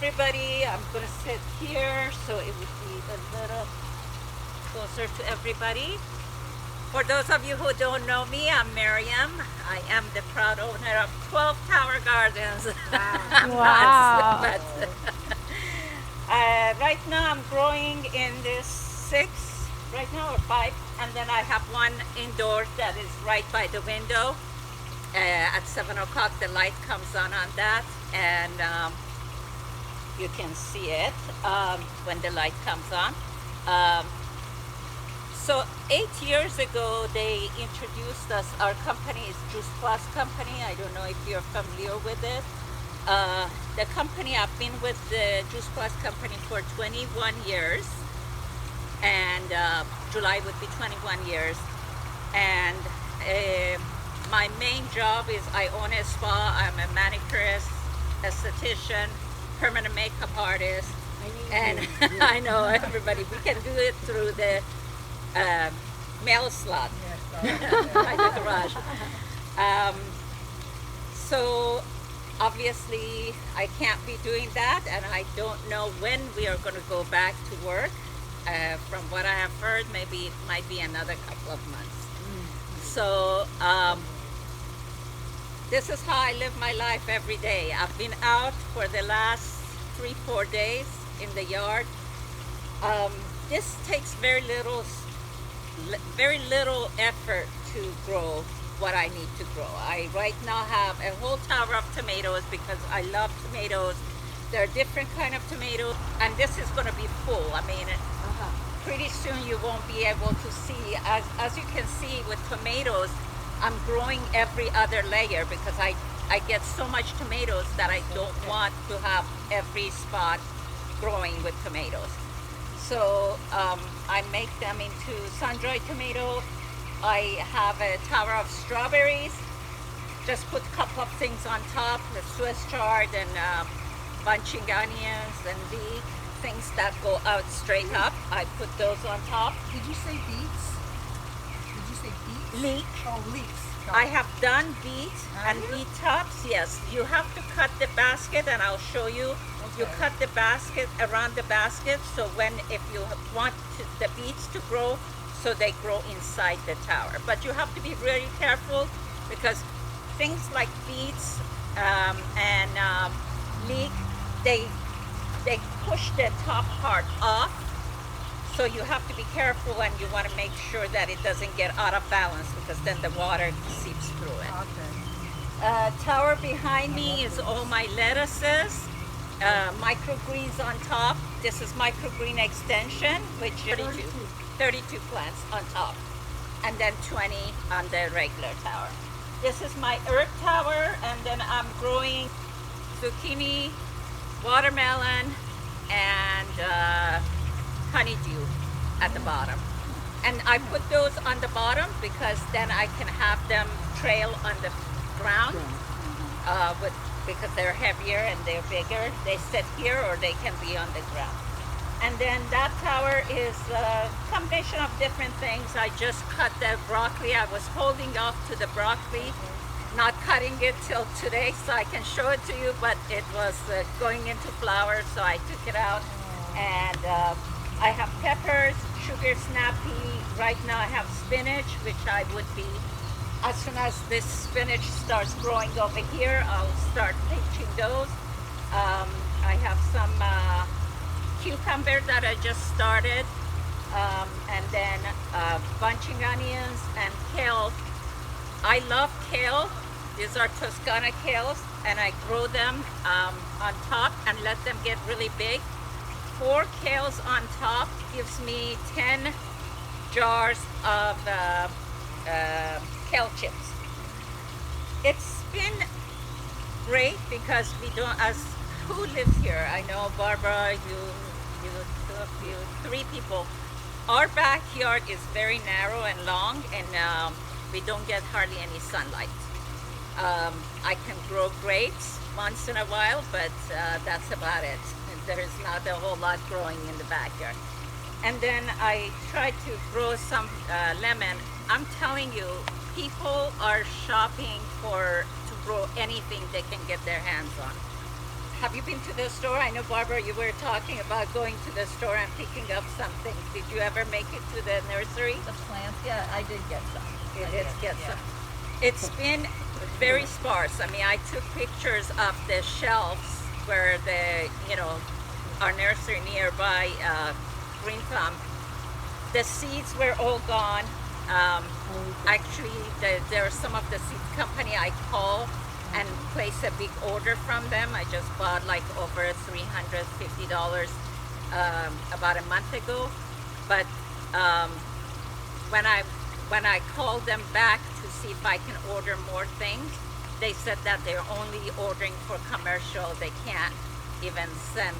everybody. I'm going to sit here so it would be a little closer to everybody. For those of you who don't know me, I'm Maryam. I am the proud owner of 12 Tower Gardens. I'm Wow. not, but right now I'm growing in this 6 right now, or 5, and then I have one indoors that is right by the window. At 7 o'clock the light comes on that, and you can see it when the light comes on. So 8 years ago they introduced us. Our company is Juice Plus Company. I don't know if you're familiar with it. The company, I've been with the Juice Plus Company for 21 years, and July would be 21 years. And my main job is I own a spa. I'm a manicurist, esthetician, permanent makeup artist, and I know everybody. We can do it through the mail slot by the garage. So obviously I can't be doing that, and I don't know when we are going to go back to work. From what I have heard, maybe it might be another couple of months. So this is how I live my life every day. I've been out for the last 3-4 days in the yard. This takes very little effort to grow what I need to grow. I right now have a whole tower of tomatoes because I love tomatoes. There are different kind of tomatoes, and this is going to be full. I mean, pretty soon you won't be able to see. As you can see with tomatoes, I'm growing every other layer because I get so much tomatoes that I don't want to have every spot growing with tomatoes. So I make them into sun-dried tomato. I have a tower of strawberries. Just put a couple of things on top, the Swiss chard and bunching onions and leek, things that go out straight up. I put those on top. Did you say beets? Did you say beets? Leek. Oh, leeks. I have done beets and beet tops. Yes, you have to cut the basket, and I'll show you. You cut the basket around the basket, so if you want the beets to grow, so they grow inside the tower. But you have to be really careful because things like beets and leek, they push the top part off. So you have to be careful, and you want to make sure that it doesn't get out of balance because then the water seeps through it. Okay. Tower behind me is all my lettuces. Microgreens on top. This is microgreen extension, which 32 plants on top, and then 20 on the regular tower. This is my herb tower, and then I'm growing zucchini, watermelon, and honeydew at the bottom. And I put those on the bottom because then I can have them trail on the ground because they're heavier and they're bigger. They sit here or they can be on the ground. And then that tower is a combination of different things. I just cut the broccoli. I was holding off to the broccoli, not cutting it till today so I can show it to you, but it was going into flower, so I took it out. And I have peppers, sugar snap pea. Right now I have spinach, which I would be, as soon as this spinach starts growing over here, I'll start pinching those. I have some cucumber that I just started, and then bunching onions and kale. I love kale. These are Toscana kales, and I grow them on top and let them get really big. 4 kales on top gives me 10 jars of kale chips. It's been great because we don't, as who lives here? I know Barbara, you 3 people. Our backyard is very narrow and long, and we don't get hardly any sunlight. I can grow grapes once in a while, but that's about it. There's not a whole lot growing in the backyard. And then I tried to grow some lemon. I'm telling you, people are shopping to grow anything they can get their hands on. Have you been to the store? I know, Barbara, you were talking about going to the store and picking up some things. Did you ever make it to the nursery? The plants, yeah, I did get some. You I did get yeah. some. It's been very sparse. I mean, I took pictures of the shelves where our nursery nearby, Green Thumb. The seeds were all gone. Actually, there are some of the seed company I call and place a big order from them. I just bought like over $350 about a month ago. But when I called them back to see if I can order more things, they said that they're only ordering for commercial. They can't even send,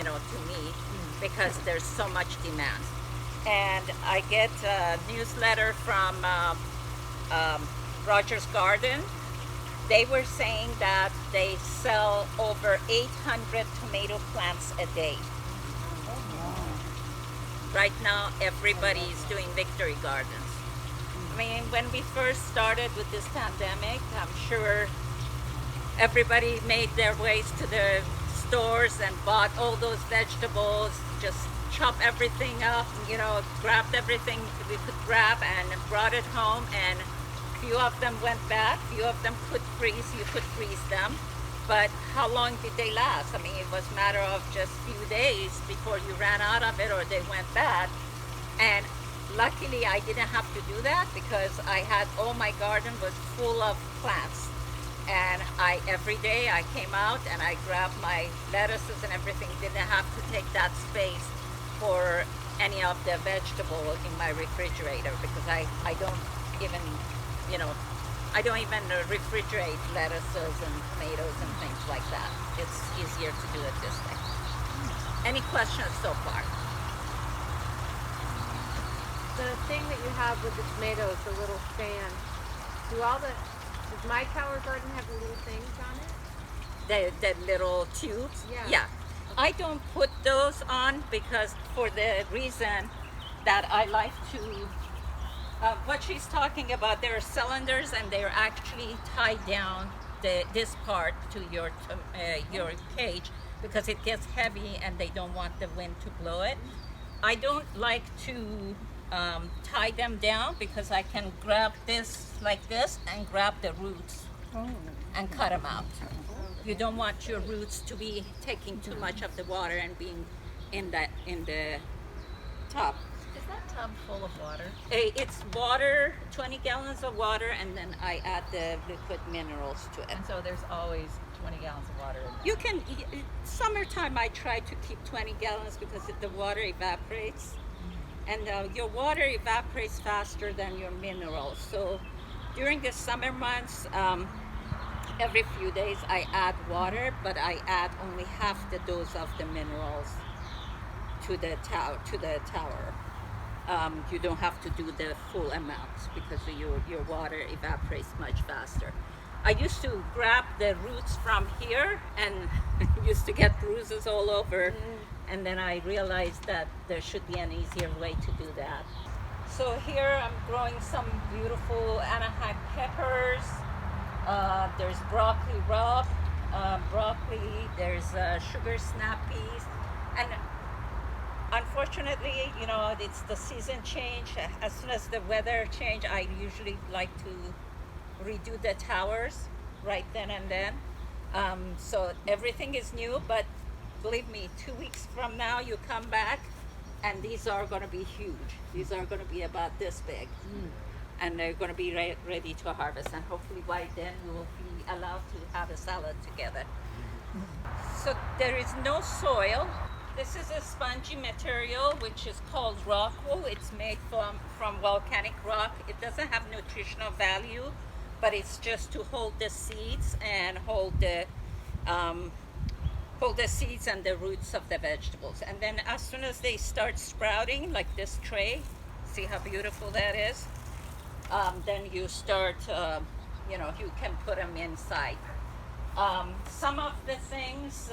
to me because there's so much demand. And I get a newsletter from Rogers Garden. They were saying that they sell over 800 tomato plants a day. Right now, everybody is doing victory gardens. I mean, when we first started with this pandemic, I'm sure everybody made their ways to the stores and bought all those vegetables, just chop everything up, grabbed everything we could grab and brought it home. And few of them went bad, few of them could freeze, you could freeze them. But how long did they last? I mean, it was a matter of just few days before you ran out of it or they went bad. And luckily I didn't have to do that because all my garden was full of plants. And every day I came out and I grabbed my lettuces and everything, didn't have to take that space for any of the vegetable in my refrigerator because I don't even refrigerate lettuces and tomatoes and things like that. It's easier to do it this way. Any questions so far? The thing that you have with the tomatoes, the little stand, does my tower garden have the little things on it? The little tubes? Yeah. I don't put those on because for the reason that I like to what she's talking about, there are cylinders and they're actually tied down this part to your cage because it gets heavy and they don't want the wind to blow it. I don't like to tie them down because I can grab this like this and grab the roots and cut them out. You don't want your roots to be taking too much of the water and being in the top. Is that tub full of water? It's water, 20 gallons of water, and then I add the liquid minerals to it. And so there's always 20 gallons of water in there. You can, summertime I try to keep 20 gallons because the water evaporates. And your water evaporates faster than your minerals. So during the summer months, every few days I add water, but I add only half the dose of the minerals to the tower. You don't have to do the full amount because your water evaporates much faster. I used to grab the roots from here and used to get bruises all over. And then I realized that there should be an easier way to do that. So here I'm growing some beautiful Anaheim peppers. There's broccoli rabe, there's sugar snap peas. And unfortunately, it's the season change. As soon as the weather change, I usually like to redo the towers right then and then. So everything is new, but believe me, 2 weeks from now you come back and these are going to be huge. These are going to be about this big. And they're going to be ready to harvest. And hopefully by then we will be allowed to have a salad together. So there is no soil. This is a spongy material which is called rock wool. It's made from volcanic rock. It doesn't have nutritional value, but it's just to hold the seeds and hold the seeds and the roots of the vegetables. And then as soon as they start sprouting, like this tray, see how beautiful that is? Then you start, you can put them inside. Some of the things,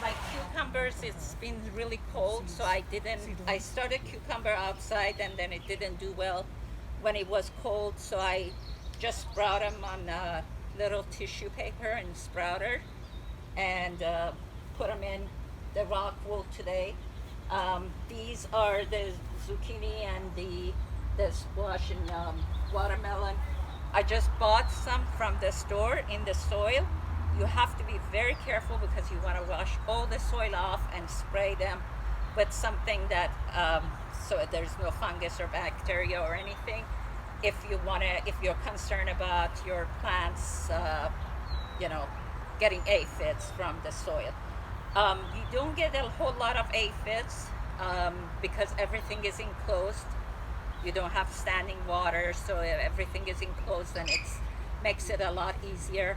like cucumbers, it's been really cold, so I started cucumber outside and then it didn't do well when it was cold, so I just sprout them on little tissue paper and sprouted. and put them in the rock wool today. These are the zucchini and the squash and watermelon. I just bought some from the store in the soil. You have to be very careful because you want to wash all the soil off and spray them with something that so there's no fungus or bacteria or anything. If you're concerned about your plants, you know, getting aphids from the soil. You don't get a whole lot of aphids because everything is enclosed. You don't have standing water, so everything is enclosed, and it makes it a lot easier.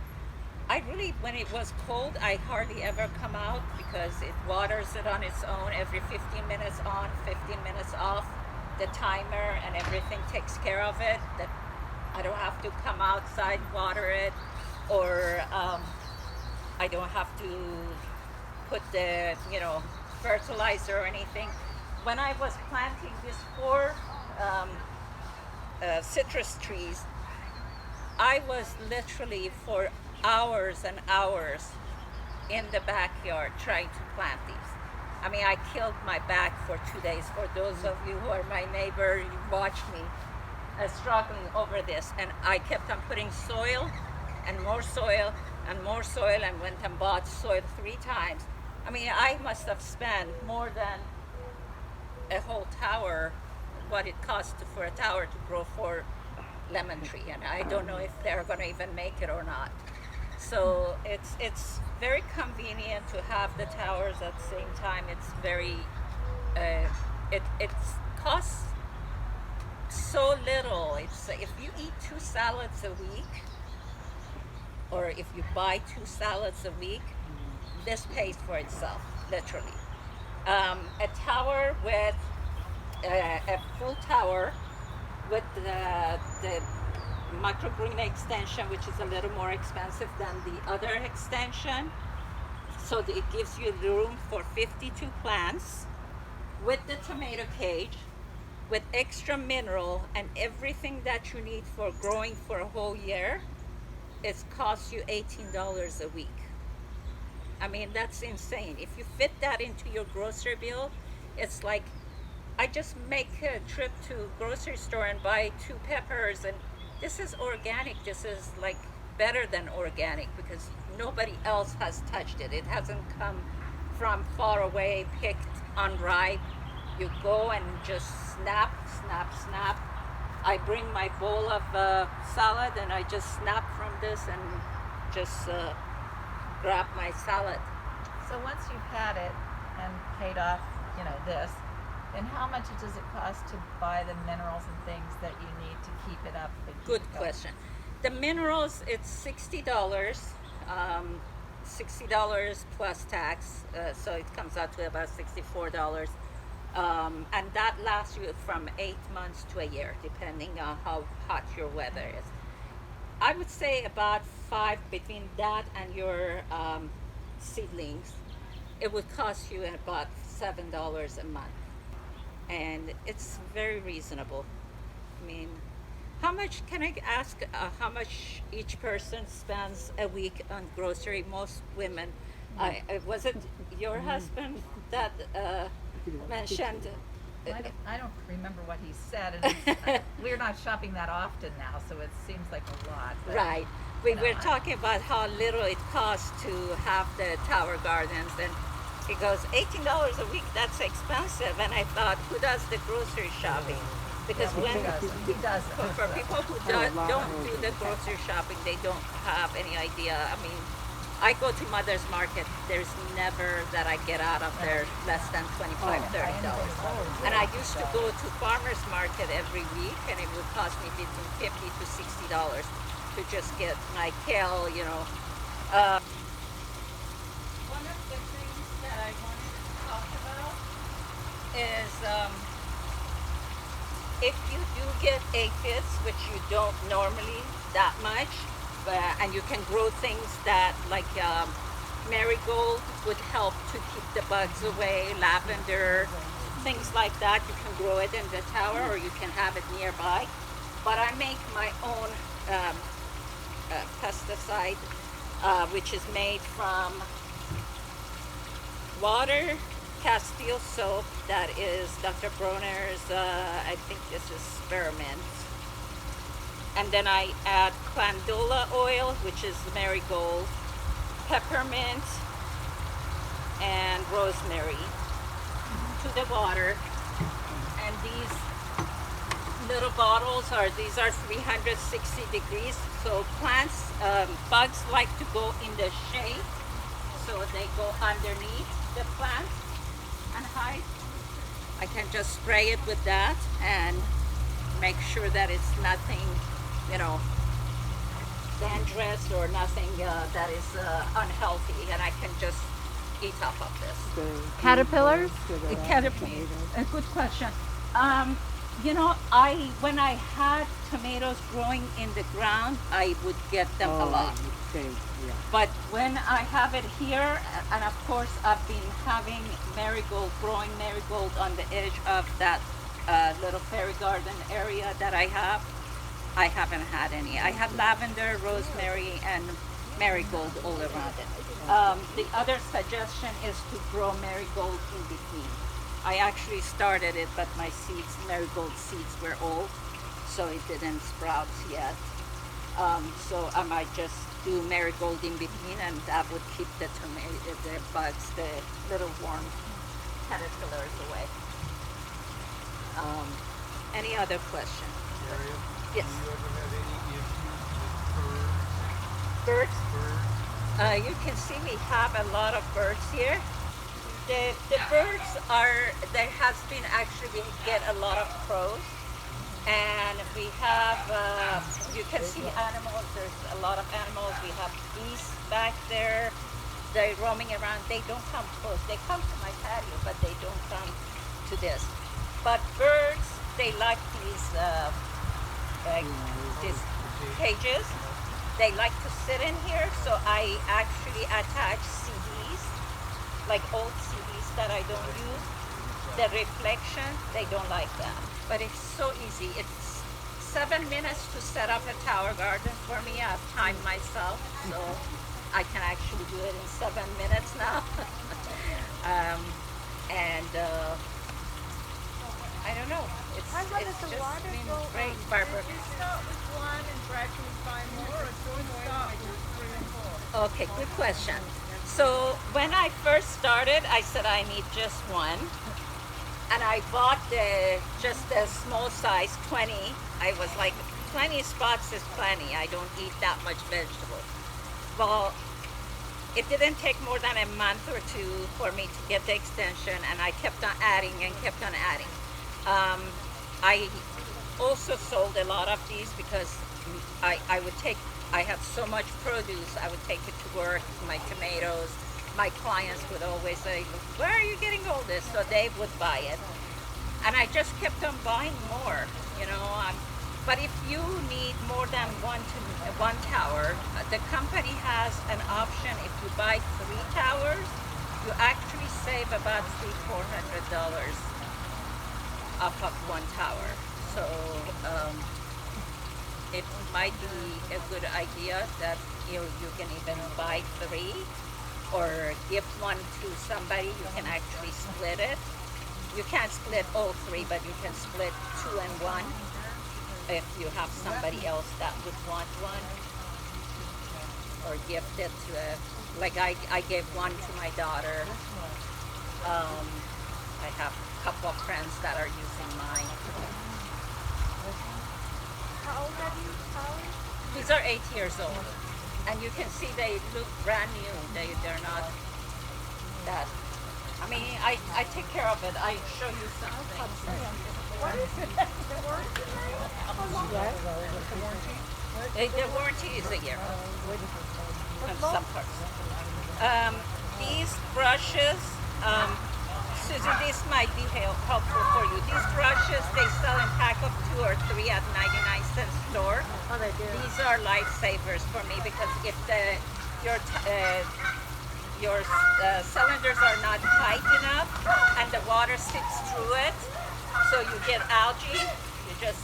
I really, when it was cold, I hardly ever come out because it waters it on its own every 15 minutes on, 15 minutes off. The timer and everything takes care of it. That I don't have to come outside, water it, or I don't have to put the, you know, fertilizer or anything. When I was planting these 4 citrus trees, I was literally for hours and hours in the backyard trying to plant these. I mean, I killed my back for 2 days. For those of you who are my neighbor, you watched me struggling over this. And I kept on putting soil and more soil and more soil, and went and bought soil 3 times. I mean, I must have spent more than a whole tower, what it costs for a tower to grow 4 lemon tree. And I don't know if they're going to even make it or not. So it's very convenient to have the towers at the same time. It's very, it costs so little. It's if you eat 2 salads a week, or if you buy 2 salads a week, this pays for itself, literally. A tower with a full tower with the microgreen extension, which is a little more expensive than the other extension. So it gives you room for 52 plants with the tomato cage, with extra mineral and everything that you need for growing for a whole year. It costs you $18 a week. I mean, that's insane. If you fit that into your grocery bill, it's like I just make a trip to grocery store and buy 2 peppers, and this is organic. This is like better than organic because nobody else has touched it. It hasn't come from far away, picked unripe. You go and just snap, snap, snap. I bring my bowl of salad and I just snap from this and just grab my salad. So once you've had it and paid off, you know, this, then how much does it cost to buy the minerals and things that you need to keep it up? Good question. The minerals, it's $60, $60 plus tax, so it comes out to about $64. And that lasts you from 8 months to a year, depending on how hot your weather is. I would say about 5 between that and your seedlings. It would cost you about $7 a month, and it's very reasonable. I mean, how much can I ask? How much each person spends a week on grocery? Most women. Was it your husband that mentioned? I don't remember what he said, and we're not shopping that often now, so it seems like a lot. But, Right. We're talking about how little it costs to have the tower gardens, and he goes, $18 a week, that's expensive. And I thought, who does the grocery shopping? Because he does. for people who don't do the grocery shopping, they don't have any idea. I mean, I go to Mother's Market. There's never that I get out of there less than $25, $30. And I used to go to Farmer's Market every week, and it would cost me between $50 to $60 to just get my kale, you know. One of the things that I wanted to talk about is if you do get aphids, which you don't normally that much, and you can grow things that like marigold would help to keep the bugs away, lavender, things like that. You can grow it in the tower or you can have it nearby. But I make my own pesticide, which is made from water, Castile soap, that is Dr. Bronner's, I think this is spearmint. And then I add calendula oil, which is marigold, peppermint, and rosemary to the water. And these little bottles these are 360 degrees. So plants, bugs like to go in the shade. So they go underneath the plant and hide. I can just spray it with that and make sure that it's nothing, dangerous or nothing that is unhealthy, and I can just eat off of this. Caterpillars? Caterpillar. A good question. When I had tomatoes growing in the ground, I would get them a lot. But when I have it here, and of course I've been having growing marigold on the edge of that little fairy garden area that I haven't had any. I have lavender, rosemary, and marigold all around it. The other suggestion is to grow marigold in between. I actually started it, but my marigold seeds were old, so it didn't sprout yet. So I might just do marigold in between, and that would keep the bugs, the little worm caterpillars away. Any other question? Maryam, Yes. do you ever have any issues with Birds? birds? You can see we have a lot of birds here. The birds there has been we get a lot of crows, and we have, you can see animals, there's a lot of animals. We have geese back there. They're roaming around. They don't come close. They come to my patio, but they don't come to this. But birds, they like these cages. They like to sit in here, so I actually attach CDs, like old CDs that I don't use. The reflection, they don't like that. But it's so easy. It's 7 minutes to set up a tower garden for me. I've timed myself, so I can actually do it in 7 minutes now. I don't know. It's just been great, Barbara. Start with one and gradually find more, or don't start with 3 and 4? Okay, good question. So when I first started, I said I need just one, and I bought just the small size, 20. I was like, 20 spots is plenty. I don't eat that much vegetable. Well, it didn't take more than a month or two for me to get the extension, and I kept on adding and kept on adding. I also sold a lot of these because I had so much produce. I would take it to work, my tomatoes. My clients would always say, where are you getting all this? So they would buy it. And I just kept on buying more, but if you need more than one tower, the company has an option. If you buy 3 towers, you actually save about $300-400 off of 1 tower. So it might be a good idea that you can even buy 3 or give 1 to somebody. You can actually split it. You can't split all 3, but you can split 2 and 1 if you have somebody else that would want 1, or gift it to like I gave 1 to my daughter. I have a couple of friends that are using mine. How old are you? These are 8 years old, and you can see they look brand new. They're not that. I mean, I take care of it. I show you something. What is it? The warranty? How long? The warranty? The warranty is a year on some parts. These brushes, Susan, this might be helpful for you. These brushes, they sell in pack of 2 or 3 at 99-cent store. Oh, they do. These are lifesavers for me because if your cylinders are not tight enough and the water sits through it, so you get algae, you just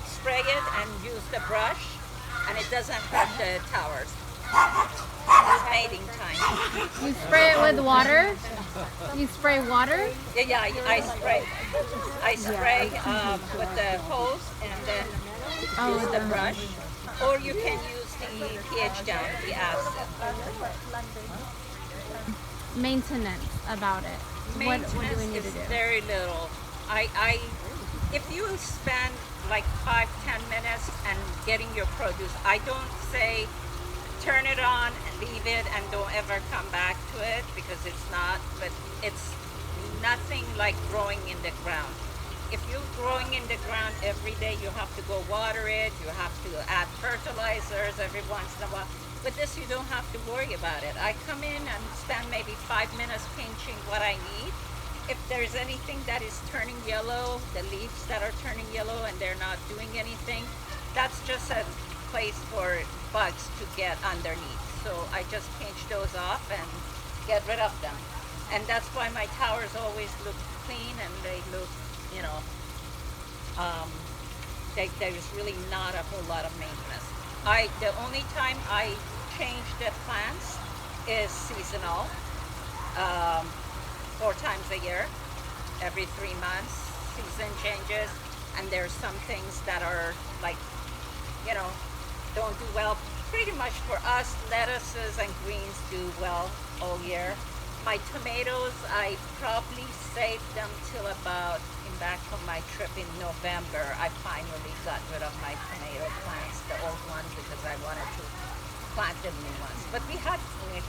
spray it and use the brush, and it doesn't hurt the towers. It's mating time. You spray it with water? You spray water? Yeah, I spray. I spray with the hose and then use the brush. Or you can use the pH down, the acid. Maintenance about it. What do we Maintenance need to is do? very little. If you spend like 5-10 minutes and getting your produce, I don't say turn it on and leave it and don't ever come back to it because it's not, but it's nothing like growing in the ground. If you're growing in the ground every day, you have to go water it, you have to add fertilizers every once in a while. With this, you don't have to worry about it. I come in and spend maybe 5 minutes pinching what I need. If there's anything that is turning yellow, the leaves that are turning yellow and they're not doing anything, that's just a place for bugs to get underneath. So I just pinch those off and get rid of them. And that's why my towers always look clean and they look, you know, there's really not a whole lot of maintenance. The only time I change the plants is seasonal, 4 times a year, every 3 months, season changes, and there's some things that are like, you know, don't do well. Pretty much for us, lettuces and greens do well all year. My tomatoes, I probably saved them till about, back from my trip in November, I finally got rid of my tomato plants, the old ones, because I wanted to plant the new ones. But we had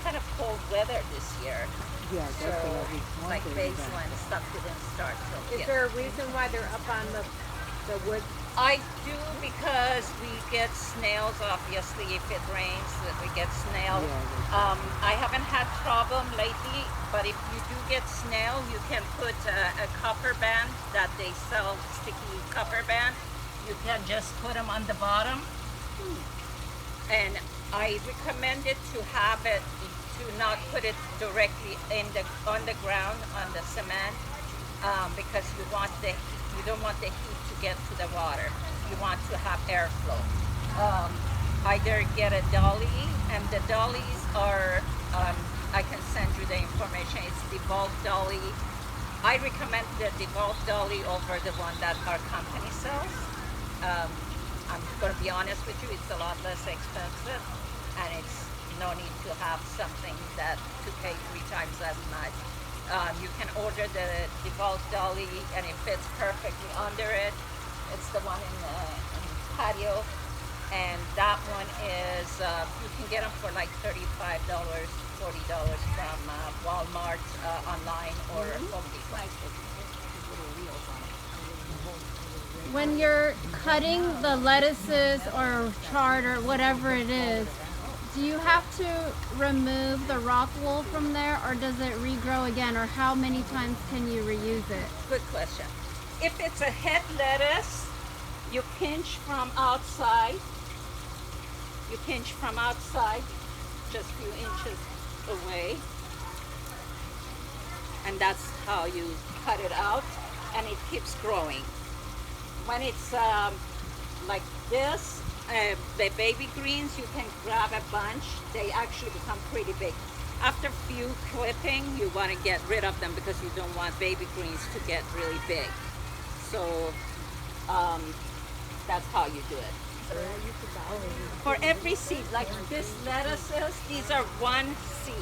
kind of cold weather this year. Yeah, So, that's what I was like wondering basil about. and stuff didn't start till Is there a reason why they're up on the wood? I do because we get snails, obviously, if it rains, that we get snails. Yeah, I haven't had problem lately, but if you do get snail, you can put a copper band that they sell, sticky copper band. You can just put them on the bottom. And I recommend it to have it, to not put it directly on the ground, on the cement, because you don't want the heat to get to the water. You want to have airflow. Either get a dolly, and the dollies are, I can send you the information. It's the bulk dolly. I recommend the bulk dolly over the one that our company sells. I'm going to be honest with you, it's a lot less expensive, and it's no need to have something to pay 3 times as much. You can order the bulk dolly, and it fits perfectly under it. It's the one in the patio, and that one is, you can get them for like $35, $40 from Walmart online or Home Depot. When you're cutting the lettuces or chard or whatever it is, do you have to remove the rock wool from there, or does it regrow again, or how many times can you reuse it? Good question. If it's a head lettuce, you pinch from outside. You pinch from outside, just a few inches away. And that's how you cut it out, and it keeps growing. When it's like this, the baby greens, you can grab a bunch. They actually become pretty big. After a few clipping, you want to get rid of them because you don't want baby greens to get really big. So that's how you do it. For every seed, like this lettuces, these are one seed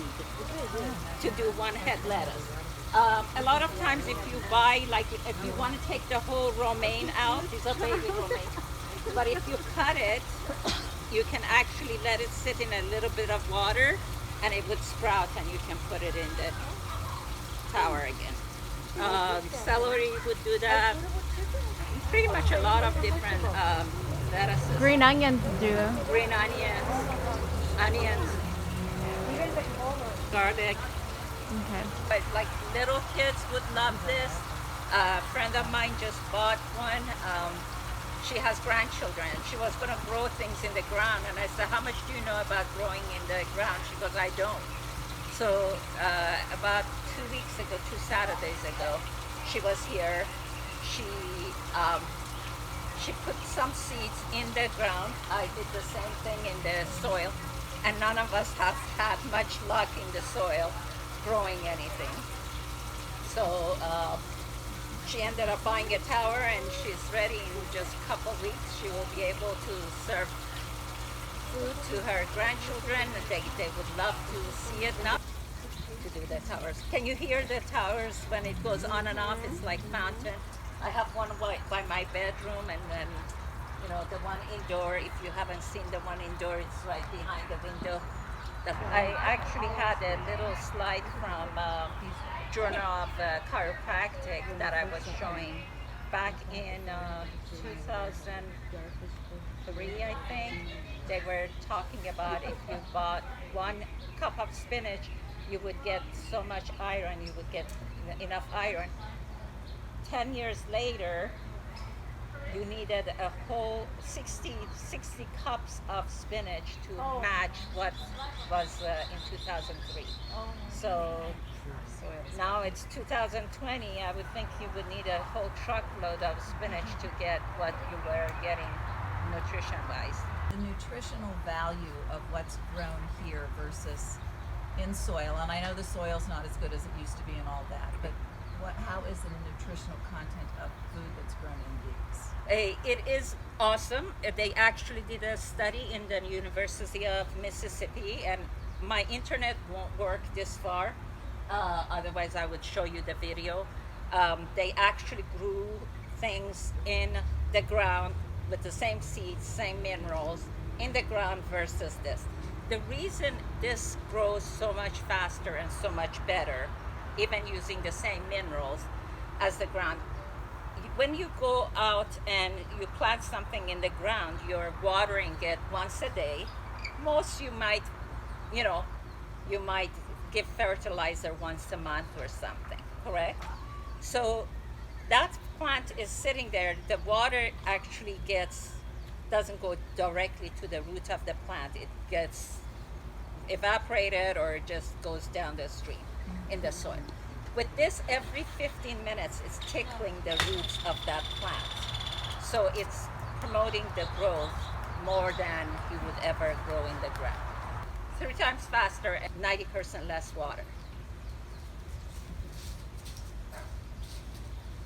to do one head lettuce. A lot of times if you buy, like if you want to take the whole romaine out, these are baby romaine. But if you cut it, you can actually let it sit in a little bit of water and it would sprout and you can put it in the tower again. Celery would do that. Pretty much a lot of different lettuces. Green onions do. Green onions, garlic. Okay. But like little kids would love this. A friend of mine just bought one. She has grandchildren and she was going to grow things in the ground. And I said, how much do you know about growing in the ground? She goes, I don't. So about 2 weeks ago, 2 Saturdays ago, she was here. She put some seeds in the ground. I did the same thing in the soil. and none of us have had much luck in the soil growing anything. So she ended up buying a tower, and she's ready in just a couple weeks. She will be able to serve food to her grandchildren. They would love to see it now to do the towers. Can you hear the towers when it goes on and off? It's like fountain. I have one by my bedroom, and then the one indoor. If you haven't seen the one indoor, it's right behind the window. I actually had a little slide from Journal of Chiropractic that I was showing back in 2003, I think. They were talking about if you bought 1 cup of spinach, you would get so much iron, you would get enough iron. 10 years later, you needed a whole 60 cups of spinach to match what was in 2003. So now it's 2020. I would think you would need a whole truckload of spinach to get what you were getting nutrition-wise. The nutritional value of what's grown here versus in soil, and I know the soil's not as good as it used to be and all that, but how is the nutritional content of food that's grown in these? It is awesome. They actually did a study in the University of Mississippi, and my internet won't work this far. Otherwise, I would show you the video. They actually grew things in the ground with the same seeds, same minerals in the ground versus this. The reason this grows so much faster and so much better, even using the same minerals as the ground, when you go out and you plant something in the ground, you're watering it once a day. Most you might give fertilizer once a month or something, correct? So that plant is sitting there. The water actually doesn't go directly to the root of the plant. It gets evaporated or it just goes down the stream in the soil. With this, every 15 minutes, it's tickling the roots of that plant. So it's promoting the growth more than you would ever grow in the ground. 3 times faster and 90% less water.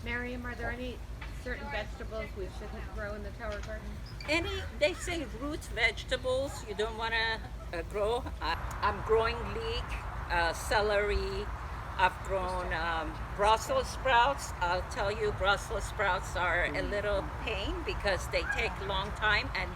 Maryam, are there any certain vegetables we shouldn't grow in the tower garden? They say root vegetables you don't want to grow. I'm growing leek, celery. I've grown Brussels sprouts. I'll tell you, Brussels sprouts are a little pain because they take a long time, and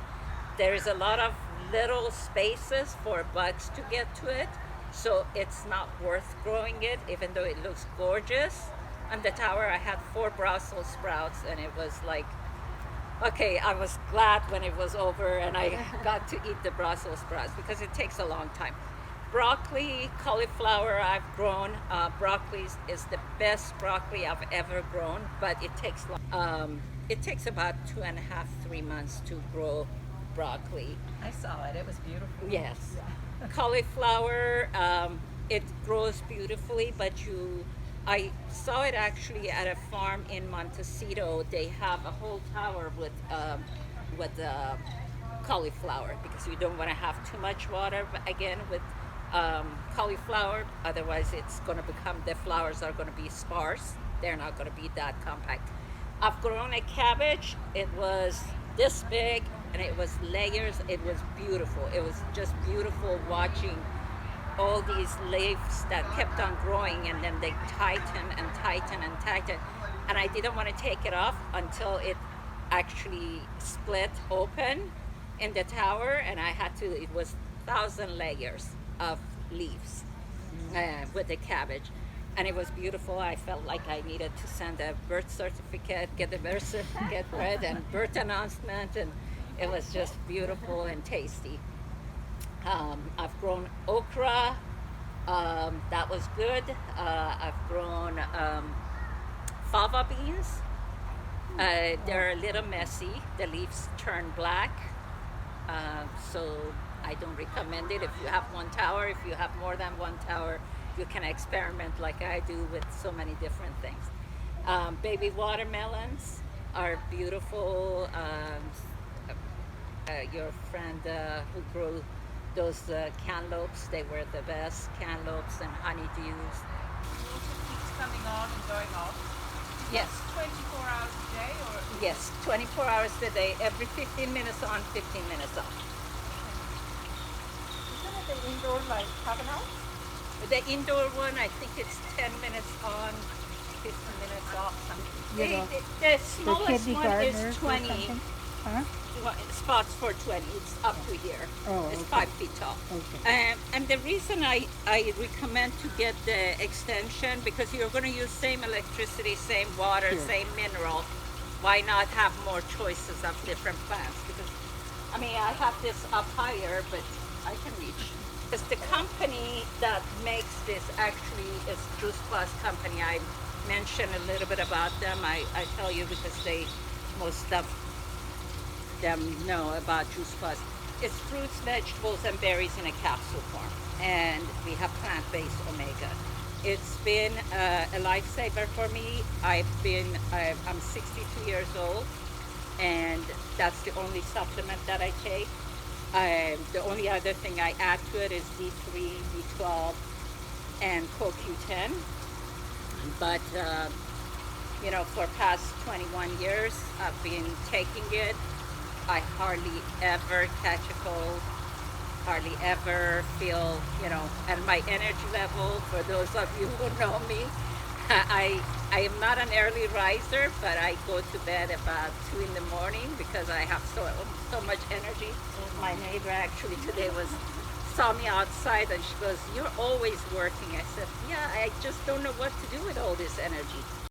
there's a lot of little spaces for bugs to get to it. So it's not worth growing it, even though it looks gorgeous. On the tower, I had 4 Brussels sprouts, and it was like, okay, I was glad when it was over and I got to eat the Brussels sprouts because it takes a long time. Broccoli, cauliflower I've grown. Broccoli is the best broccoli I've ever grown, but it takes long. It takes about 2.5, 3 months to grow broccoli. I saw it. It was beautiful. Yes. Cauliflower, it grows beautifully, but I saw it actually at a farm in Montecito. They have a whole tower with cauliflower because you don't want to have too much water. But again, with cauliflower, otherwise it's going to become, the flowers are going to be sparse. They're not going to be that compact. I've grown a cabbage. It was this big and it was layers. It was beautiful. It was just beautiful watching all these leaves that kept on growing, and then they tighten and tighten and tighten. And I didn't want to take it off until it actually split open in the tower, and I had to, it was 1,000 layers of leaves with the cabbage. And it was beautiful. I felt like I needed to send a birth certificate, get the birth certificate read, and birth announcement, and it was just beautiful and tasty. I've grown okra, that was good. I've grown fava beans. They're a little messy. The leaves turn black, so I don't recommend it. If you have 1 tower, if you have more than 1 tower, you can experiment like I do with so many different things. Baby watermelons are beautiful. Your friend who grew those cantaloupes, they were the best cantaloupes and honeydews. Water keeps coming on and going off. Yes, 24 hours a day or? yes, 24 hours a day, every 15 minutes on, 15 minutes off. Isn't it the indoor like Kavanaugh? The indoor one, I think it's 10 minutes on, 15 minutes off. Something. The smallest one is 20. Spots for 20. It's up to here. Oh, It's okay. 5 feet tall. Okay. And the reason I recommend to get the extension, because you're going to use same electricity, same water, Sure. same mineral. Why not have more choices of different plants? Because, I mean, I have this up higher, but I can reach. Because the company that makes this actually is Juice Plus Company. I mentioned a little bit about them. I tell you because most of them know about Juice Plus. It's fruits, vegetables, and berries in a capsule form. And we have plant-based omega. It's been a lifesaver for me. I'm 62 years old, and that's the only supplement that I take. The only other thing I add to it is D3, B12, and CoQ10. But for past 21 years, I've been taking it. I hardly ever catch a cold, hardly ever feel, and my energy level, for those of you who know me, I am not an early riser, but I go to bed about 2 in the morning because I have so much energy. My neighbor actually today saw me outside and she goes, "You're always working." I said, "Yeah, I just don't know what to do with all this energy."